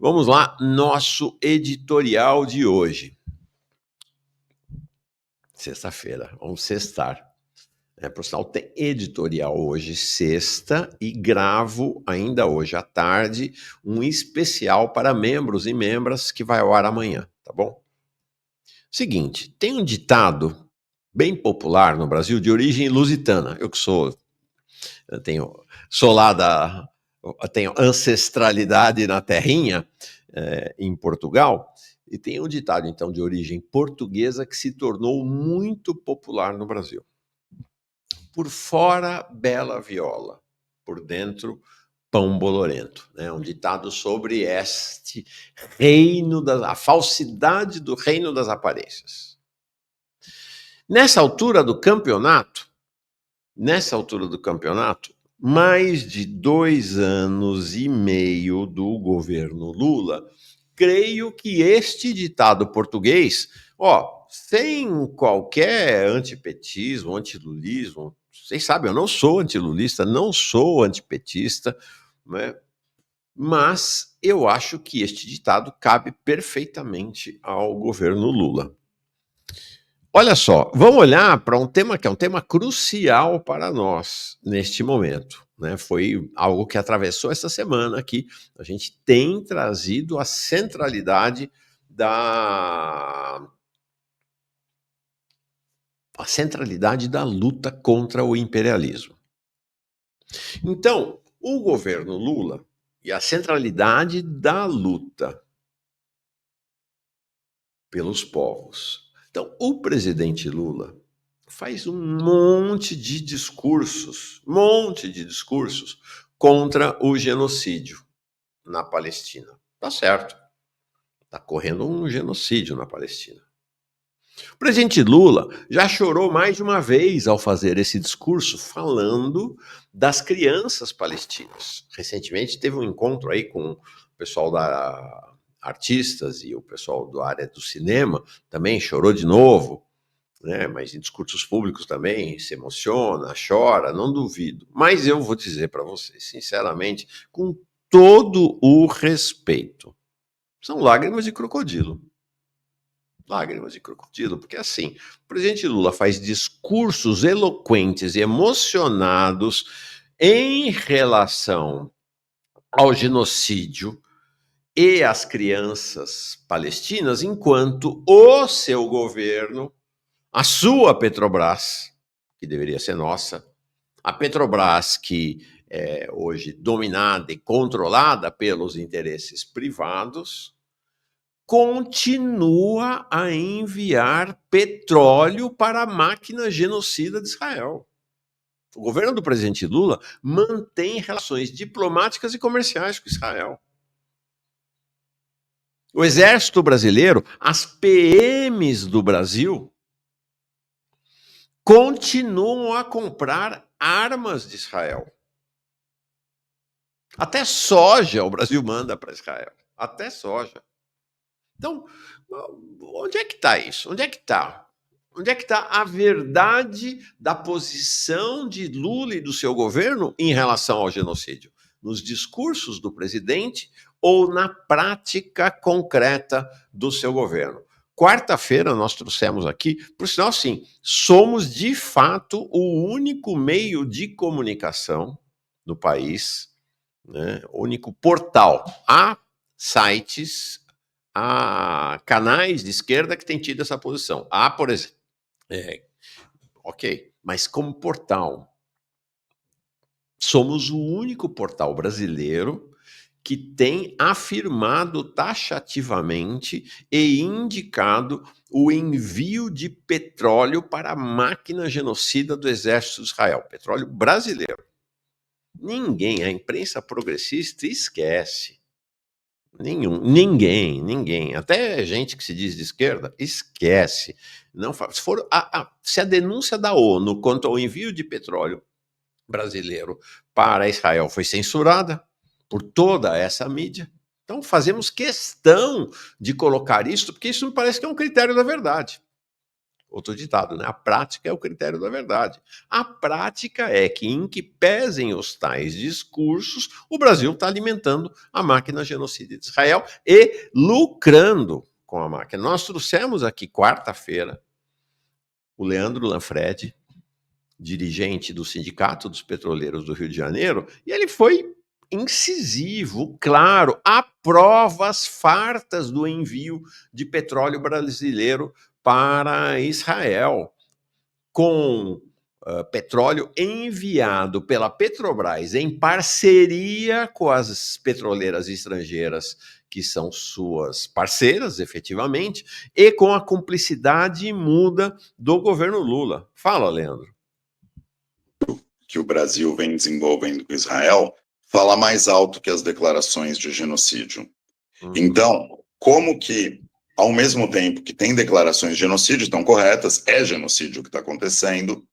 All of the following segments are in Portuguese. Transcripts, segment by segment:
Vamos lá, nosso editorial de hoje. Sexta-feira, vamos sextar. Por sinal, tem editorial hoje, sexta, e gravo ainda hoje à tarde um especial para membros e membras que vai ao ar amanhã, tá bom? Seguinte, tem um ditado bem popular no Brasil de origem lusitana. Sou lá tenho ancestralidade na terrinha, em Portugal, e tem um ditado, então, de origem portuguesa que se tornou muito popular no Brasil. Por fora, bela viola, por dentro, pão bolorento. Um ditado sobre este reino, a falsidade do reino das aparências. Nessa altura do campeonato, mais de 2 anos e meio do governo Lula, creio que este ditado português, sem qualquer antipetismo, antilulismo, vocês sabem, eu não sou antilulista, não sou antipetista, né? Mas eu acho que este ditado cabe perfeitamente ao governo Lula. Olha só, vamos olhar para um tema que é um tema crucial para nós neste momento, né? Foi algo que atravessou essa semana aqui. A gente tem trazido a centralidade da luta contra o imperialismo. Então, o governo Lula e a centralidade da luta pelos povos. Então, o presidente Lula faz um monte de discursos contra o genocídio na Palestina. Tá certo. Tá correndo um genocídio na Palestina. O presidente Lula já chorou mais de uma vez ao fazer esse discurso falando das crianças palestinas. Recentemente teve um encontro aí com o pessoal da artistas e o pessoal da área do cinema, também chorou de novo, né? Mas em discursos públicos também se emociona, chora, não duvido. Mas eu vou dizer para vocês, sinceramente, com todo o respeito, são lágrimas de crocodilo. Lágrimas de crocodilo, porque assim, o presidente Lula faz discursos eloquentes e emocionados em relação ao genocídio e às crianças palestinas, enquanto o seu governo, a sua Petrobras, que deveria ser nossa, a Petrobras que é hoje dominada e controlada pelos interesses privados, continua a enviar petróleo para a máquina genocida de Israel. O governo do presidente Lula mantém relações diplomáticas e comerciais com Israel. O Exército Brasileiro, as PMs do Brasil, continuam a comprar armas de Israel. Até soja o Brasil manda para Israel. Até soja. Então, onde é que está isso? Onde é que está? Onde é que está a verdade da posição de Lula e do seu governo em relação ao genocídio? Nos discursos do presidente ou na prática concreta do seu governo? Quarta-feira nós trouxemos aqui, por sinal, sim, somos de fato o único meio de comunicação do país, né? O único portal. Há sites, há canais de esquerda que têm tido essa posição. Há, por exemplo, ok, mas como portal, somos o único portal brasileiro que tem afirmado taxativamente e indicado o envio de petróleo para a máquina genocida do Exército de Israel, petróleo brasileiro. Ninguém, a imprensa progressista esquece. Ninguém, até gente que se diz de esquerda, esquece. Não, se a denúncia da ONU quanto ao envio de petróleo brasileiro para Israel foi censurada por toda essa mídia, então fazemos questão de colocar isso, porque isso me parece que é um critério da verdade. outro ditado, né? A prática é o critério da verdade. A prática é que, em que pesem os tais discursos, o Brasil está alimentando a máquina genocida de Israel e lucrando com a máquina. Nós trouxemos aqui quarta-feira o Leandro Lanfredi, dirigente do Sindicato dos Petroleiros do Rio de Janeiro, e ele foi incisivo, claro, há provas fartas do envio de petróleo brasileiro para Israel, com petróleo enviado pela Petrobras em parceria com as petroleiras estrangeiras, que são suas parceiras, efetivamente, e com a cumplicidade muda do governo Lula. Fala, Leandro. Que o Brasil vem desenvolvendo com Israel fala mais alto que as declarações de genocídio. Então, como que, ao mesmo tempo que tem declarações de genocídio, estão corretas, é genocídio o que está acontecendo,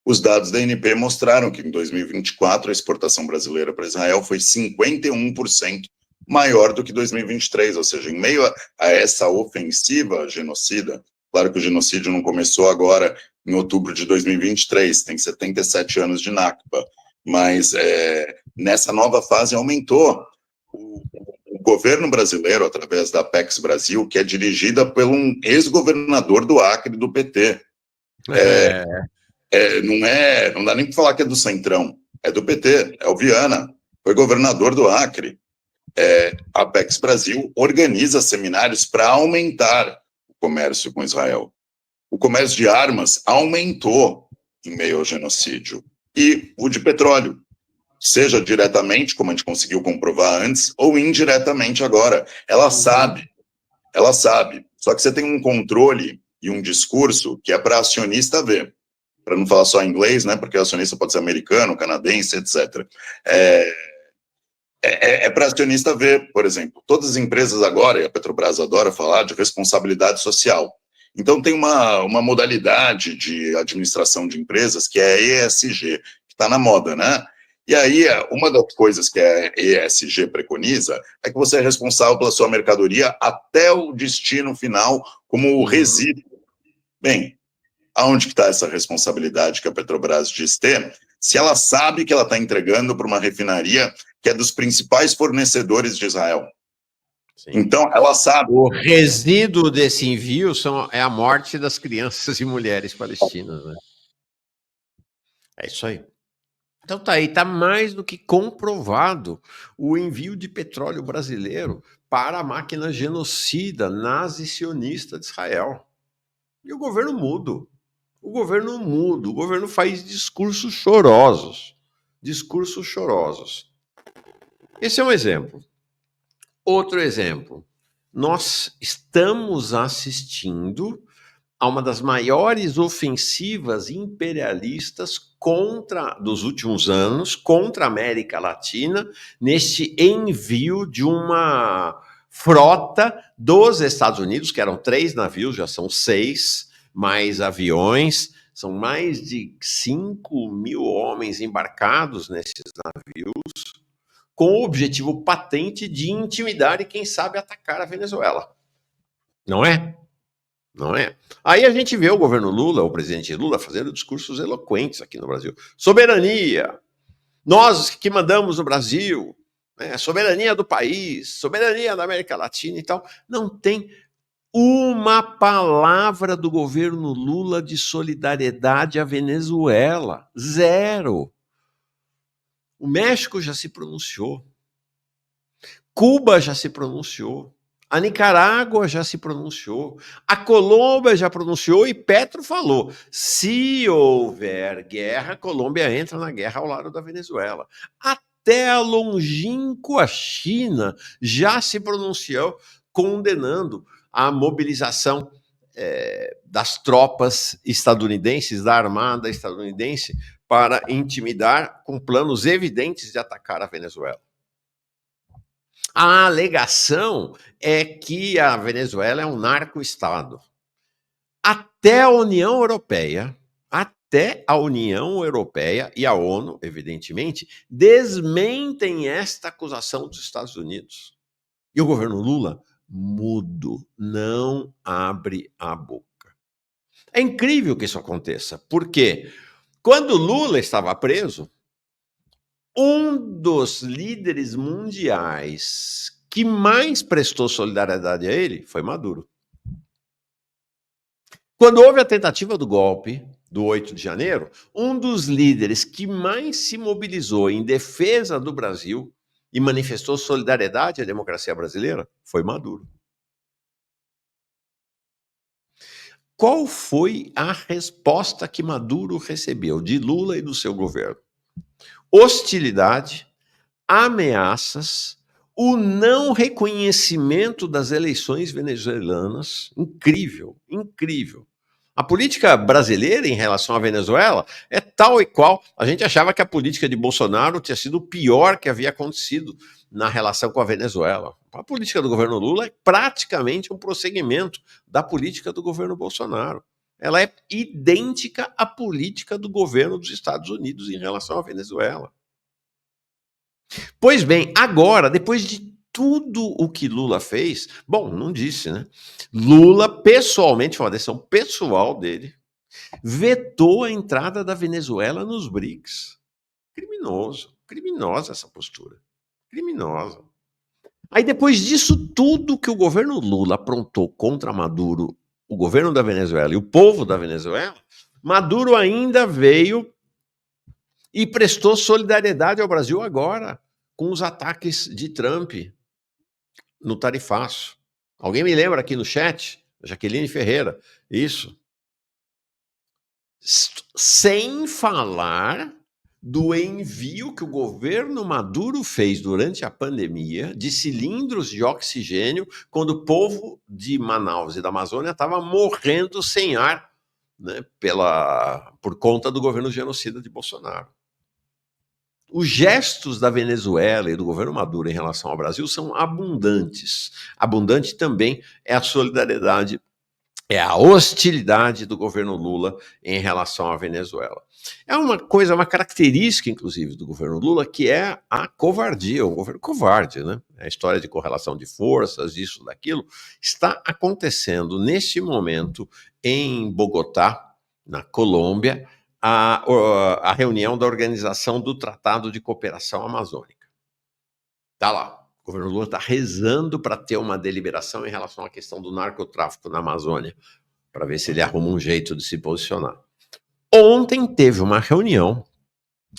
os dados da ANP mostraram que em 2024 a exportação brasileira para Israel foi 51% maior do que 2023, ou seja, em meio a essa ofensiva genocida, claro que o genocídio não começou agora em outubro de 2023, tem 77 anos de Nakba, mas nessa nova fase aumentou. O governo brasileiro, através da Apex Brasil, que é dirigida por um ex-governador do Acre do PT, não dá nem para falar que é do Centrão, é do PT, é o Viana, foi governador do Acre. A Apex Brasil organiza seminários para aumentar o comércio com Israel. O comércio de armas aumentou em meio ao genocídio. E o de petróleo, seja diretamente, como a gente conseguiu comprovar antes, ou indiretamente agora. Ela sabe. Só que você tem um controle e um discurso que é para acionista ver. Para não falar só inglês, né? Porque o acionista pode ser americano, canadense, etc. Para acionista ver, por exemplo, todas as empresas agora, e a Petrobras adora falar de responsabilidade social. Então tem uma modalidade de administração de empresas que é a ESG, que está na moda, né? E aí, uma das coisas que a ESG preconiza é que você é responsável pela sua mercadoria até o destino final como resíduo. Bem, aonde que está essa responsabilidade que a Petrobras diz ter, se ela sabe que ela está entregando para uma refinaria que é dos principais fornecedores de Israel? Sim. Então, ela sabe. O resíduo desse envio é a morte das crianças e mulheres palestinas, né? É isso aí. Então tá aí, tá mais do que comprovado o envio de petróleo brasileiro para a máquina genocida nazi-sionista de Israel. E o governo mudo. O governo faz discursos chorosos. Esse é um exemplo. Outro exemplo. Nós estamos assistindo a uma das maiores ofensivas imperialistas dos últimos anos contra a América Latina, neste envio de uma frota dos Estados Unidos, que eram 3 navios, já são 6, mais aviões, são mais de 5 mil homens embarcados nesses navios, com o objetivo patente de intimidar e, quem sabe, atacar a Venezuela. Não é? Não é? Aí a gente vê o governo Lula, o presidente Lula, fazendo discursos eloquentes aqui no Brasil. Soberania, nós que mandamos no Brasil, né? Soberania do país, soberania da América Latina e tal. Não tem uma palavra do governo Lula de solidariedade à Venezuela. Zero. O México já se pronunciou. Cuba já se pronunciou. A Nicarágua já se pronunciou, a Colômbia já pronunciou e Petro falou: se houver guerra, a Colômbia entra na guerra ao lado da Venezuela. Até a longínqua China já se pronunciou condenando a mobilização das tropas estadunidenses, da armada estadunidense, para intimidar com planos evidentes de atacar a Venezuela. A alegação é que a Venezuela é um narco-estado. Até a União Europeia e a ONU, evidentemente, desmentem esta acusação dos Estados Unidos. E o governo Lula, mudo, não abre a boca. É incrível que isso aconteça, porque quando Lula estava preso, um dos líderes mundiais que mais prestou solidariedade a ele foi Maduro. Quando houve a tentativa do golpe do 8 de janeiro, um dos líderes que mais se mobilizou em defesa do Brasil e manifestou solidariedade à democracia brasileira foi Maduro. Qual foi a resposta que Maduro recebeu de Lula e do seu governo? Hostilidade, ameaças, o não reconhecimento das eleições venezuelanas. Incrível, incrível. A política brasileira em relação à Venezuela é tal e qual. A gente achava que a política de Bolsonaro tinha sido o pior que havia acontecido na relação com a Venezuela. A política do governo Lula é praticamente um prosseguimento da política do governo Bolsonaro. Ela é idêntica à política do governo dos Estados Unidos em relação à Venezuela. Pois bem, agora, depois de tudo o que Lula fez, bom, não disse, né? Lula, pessoalmente, foi uma decisão pessoal dele, vetou a entrada da Venezuela nos BRICS. Criminoso, criminosa essa postura, criminosa. Aí depois disso tudo que o governo Lula aprontou contra Maduro, o governo da Venezuela e o povo da Venezuela, Maduro ainda veio e prestou solidariedade ao Brasil agora, com os ataques de Trump no tarifaço. Alguém me lembra aqui no chat? Jaqueline Ferreira. Isso. Sem falar do envio que o governo Maduro fez durante a pandemia de cilindros de oxigênio, quando o povo de Manaus e da Amazônia estava morrendo sem ar, né, por conta do governo genocida de Bolsonaro. Os gestos da Venezuela e do governo Maduro em relação ao Brasil são abundantes. Abundante também é a solidariedade, é a hostilidade do governo Lula em relação à Venezuela. É uma coisa, uma característica, inclusive, do governo Lula, que é a covardia, um governo covarde, né? A história de correlação de forças, isso, daquilo, está acontecendo neste momento em Bogotá, na Colômbia, a reunião da Organização do Tratado de Cooperação Amazônica. Está lá. O governo Lula está rezando para ter uma deliberação em relação à questão do narcotráfico na Amazônia, para ver se ele arruma um jeito de se posicionar. Ontem teve uma reunião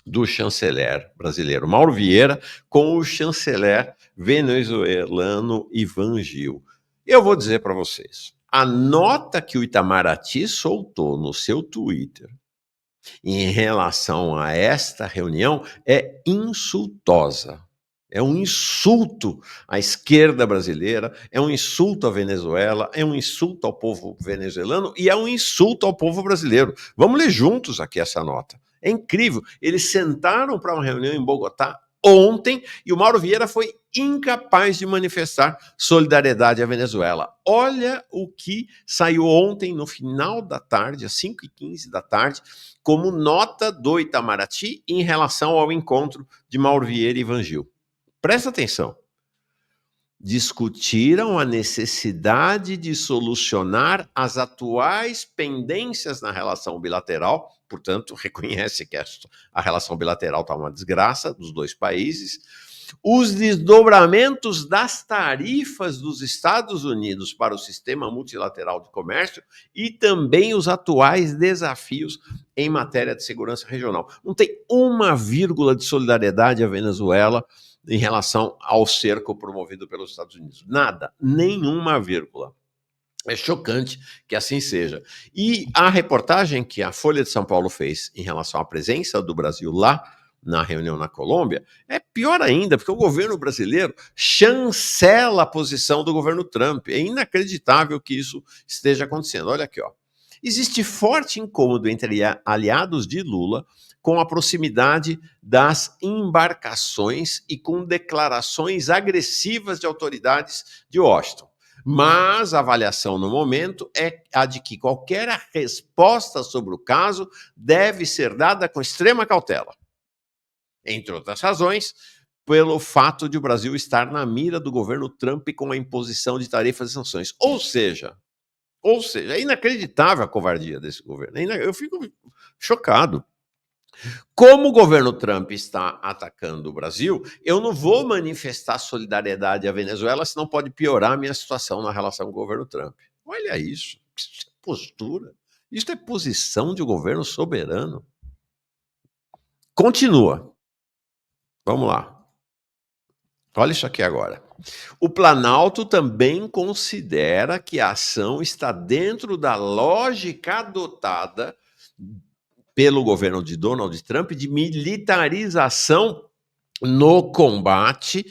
do chanceler brasileiro Mauro Vieira com o chanceler venezuelano Ivan Gil. Eu vou dizer para vocês, a nota que o Itamaraty soltou no seu Twitter em relação a esta reunião é insultosa. É um insulto à esquerda brasileira, é um insulto à Venezuela, é um insulto ao povo venezuelano e é um insulto ao povo brasileiro. Vamos ler juntos aqui essa nota. É incrível. Eles sentaram para uma reunião em Bogotá ontem e o Mauro Vieira foi incapaz de manifestar solidariedade à Venezuela. Olha o que saiu ontem no final da tarde, às 5h15 da tarde, como nota do Itamaraty em relação ao encontro de Mauro Vieira e Ivan Gil. Presta atenção. Discutiram a necessidade de solucionar as atuais pendências na relação bilateral, portanto, reconhece que a relação bilateral está uma desgraça dos dois países, os desdobramentos das tarifas dos Estados Unidos para o sistema multilateral de comércio e também os atuais desafios em matéria de segurança regional. Não tem uma vírgula de solidariedade à Venezuela em relação ao cerco promovido pelos Estados Unidos. Nada, nenhuma vírgula. É chocante que assim seja. E a reportagem que a Folha de São Paulo fez em relação à presença do Brasil lá na reunião na Colômbia é pior ainda, porque o governo brasileiro chancela a posição do governo Trump. É inacreditável que isso esteja acontecendo. Olha aqui, ó. Existe forte incômodo entre aliados de Lula com a proximidade das embarcações e com declarações agressivas de autoridades de Washington. Mas a avaliação no momento é a de que qualquer resposta sobre o caso deve ser dada com extrema cautela. Entre outras razões, pelo fato de o Brasil estar na mira do governo Trump com a imposição de tarifas e sanções. Ou seja, Ou seja, é inacreditável a covardia desse governo. Eu fico chocado. Como o governo Trump está atacando o Brasil, eu não vou manifestar solidariedade à Venezuela, senão pode piorar a minha situação na relação com o governo Trump. Olha isso. Isso é postura. Isso é posição de um governo soberano. Continua. Vamos lá. Olha isso aqui agora. O Planalto também considera que a ação está dentro da lógica adotada pelo governo de Donald Trump de militarização no combate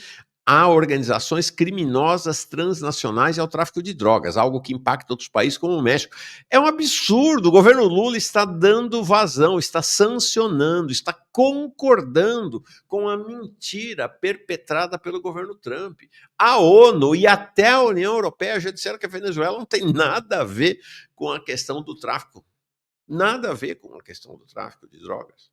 a organizações criminosas transnacionais e ao tráfico de drogas, algo que impacta outros países como o México. É um absurdo. O governo Lula está dando vazão, está sancionando, está concordando com a mentira perpetrada pelo governo Trump. A ONU e até a União Europeia já disseram que a Venezuela não tem nada a ver com a questão do tráfico. Nada a ver com a questão do tráfico de drogas.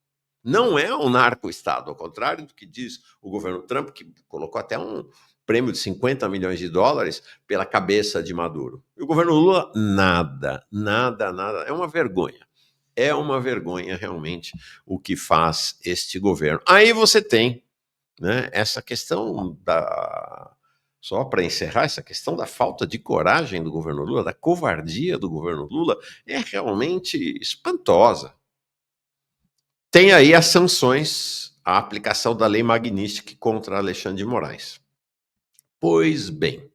Não é um narco-estado, ao contrário do que diz o governo Trump, que colocou até um prêmio de 50 milhões de dólares pela cabeça de Maduro. E o governo Lula, nada. É uma vergonha. É uma vergonha, realmente, o que faz este governo. Aí você tem, né, essa questão da... Só para encerrar, essa questão da falta de coragem do governo Lula, da covardia do governo Lula, é realmente espantosa. Tem aí as sanções, a aplicação da lei Magnitsky contra Alexandre de Moraes. Pois bem.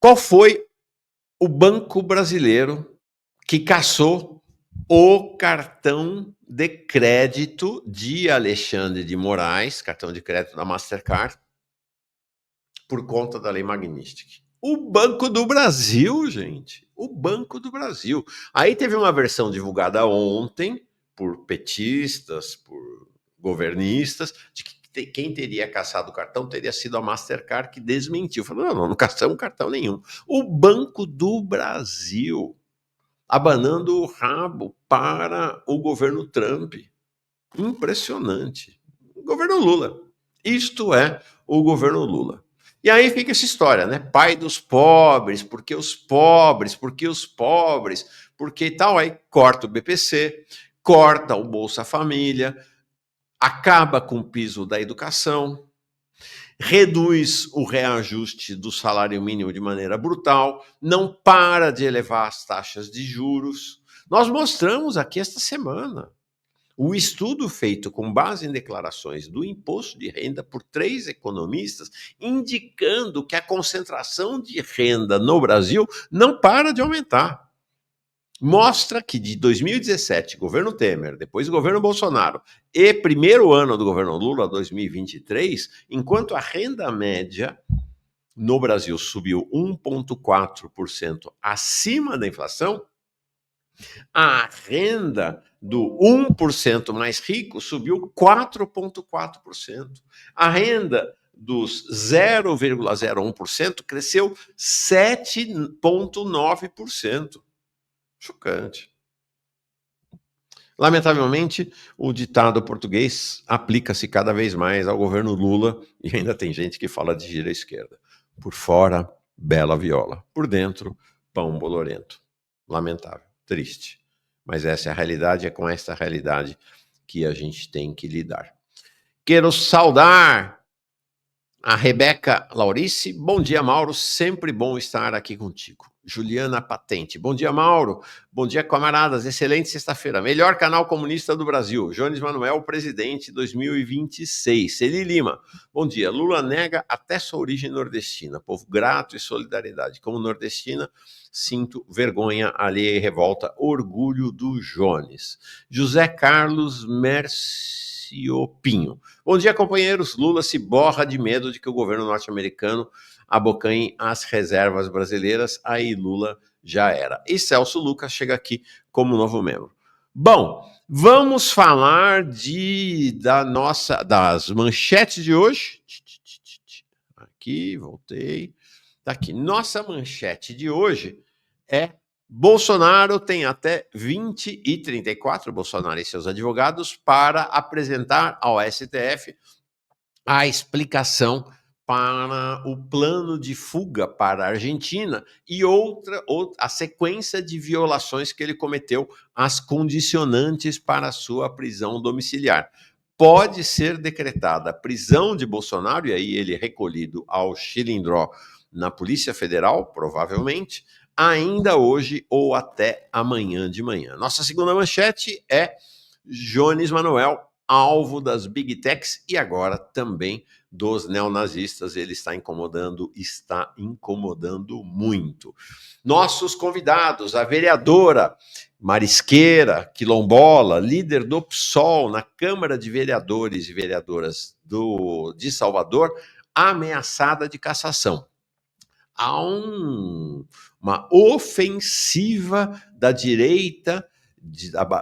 Qual foi o banco brasileiro que cassou o cartão de crédito de Alexandre de Moraes, cartão de crédito da Mastercard, por conta da lei Magnitsky? O Banco do Brasil, gente. O Banco do Brasil. Aí teve uma versão divulgada ontem por petistas, por governistas, de que quem teria caçado o cartão teria sido a Mastercard, que desmentiu. Falou, não caçamos cartão nenhum. O Banco do Brasil, abanando o rabo para o governo Trump. Impressionante. O governo Lula. Isto é o governo Lula. E aí fica essa história, né? Pai dos pobres, porque os pobres, porque tal. Aí corta o BPC, corta o Bolsa Família, acaba com o piso da educação, reduz o reajuste do salário mínimo de maneira brutal, não para de elevar as taxas de juros. Nós mostramos aqui esta semana o estudo feito com base em declarações do imposto de renda por 3 economistas, indicando que a concentração de renda no Brasil não para de aumentar. Mostra que de 2017, governo Temer, depois governo Bolsonaro, e primeiro ano do governo Lula, 2023, enquanto a renda média no Brasil subiu 1,4% acima da inflação, a renda do 1% mais rico subiu 4,4%. A renda dos 0,01% cresceu 7,9%. Chocante. Lamentavelmente, o ditado português aplica-se cada vez mais ao governo Lula e ainda tem gente que fala de direita e esquerda. Por fora, bela viola. Por dentro, pão bolorento. Lamentável, triste. Mas essa é a realidade, é com essa realidade que a gente tem que lidar. Quero saudar a Rebeca Laurice. Bom dia, Mauro. Sempre bom estar aqui contigo. Juliana Patente. Bom dia, Mauro. Bom dia, camaradas. Excelente sexta-feira. Melhor canal comunista do Brasil. Jones Manuel, presidente 2026. Celi Lima. Bom dia. Lula nega até sua origem nordestina. Povo grato e solidariedade. Como nordestina, sinto vergonha, alheia e revolta. Orgulho do Jones. José Carlos Merciopinho. Bom dia, companheiros. Lula se borra de medo de que o governo norte-americano abocanhe as reservas brasileiras. Aí Lula já era. E Celso Lucas chega aqui como novo membro. Bom, vamos falar das manchetes de hoje. Aqui, voltei. Tá aqui. Nossa manchete de hoje é: Bolsonaro tem até 20h34, Bolsonaro e seus advogados, para apresentar ao STF a explicação para o plano de fuga para a Argentina e a sequência de violações que ele cometeu às condicionantes para a sua prisão domiciliar. Pode ser decretada a prisão de Bolsonaro, e aí ele recolhido ao Chilindró na Polícia Federal, provavelmente, ainda hoje ou até amanhã de manhã. Nossa segunda manchete é Jones Manuel, alvo das Big Techs e agora também dos neonazistas. Ele está incomodando muito. Nossos convidados, a vereadora marisqueira, quilombola, líder do PSOL na Câmara de Vereadores e Vereadoras de Salvador, ameaçada de cassação. Há uma ofensiva da direita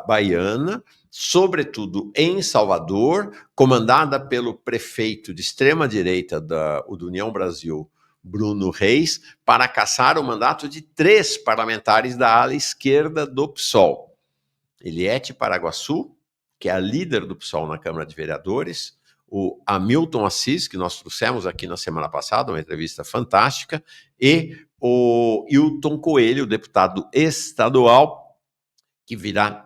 baiana, sobretudo em Salvador, comandada pelo prefeito de extrema-direita da União Brasil, Bruno Reis, para cassar o mandato de 3 parlamentares da ala esquerda do PSOL. Eliete Paraguaçu, que é a líder do PSOL na Câmara de Vereadores, o Hamilton Assis, que nós trouxemos aqui na semana passada, uma entrevista fantástica, e o Hilton Coelho, deputado estadual, que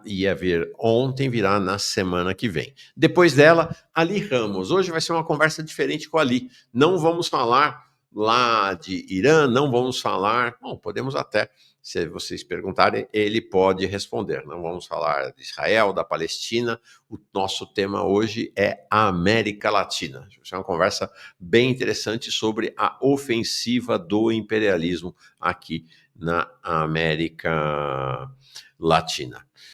ia vir ontem, virá na semana que vem. Depois dela, Ali Ramos. Hoje vai ser uma conversa diferente com a Ali. Não vamos falar lá de Irã, não vamos falar... Bom, podemos até, se vocês perguntarem, ele pode responder. Não vamos falar de Israel, da Palestina. O nosso tema hoje é a América Latina. Vai ser uma conversa bem interessante sobre a ofensiva do imperialismo aqui na América Latina.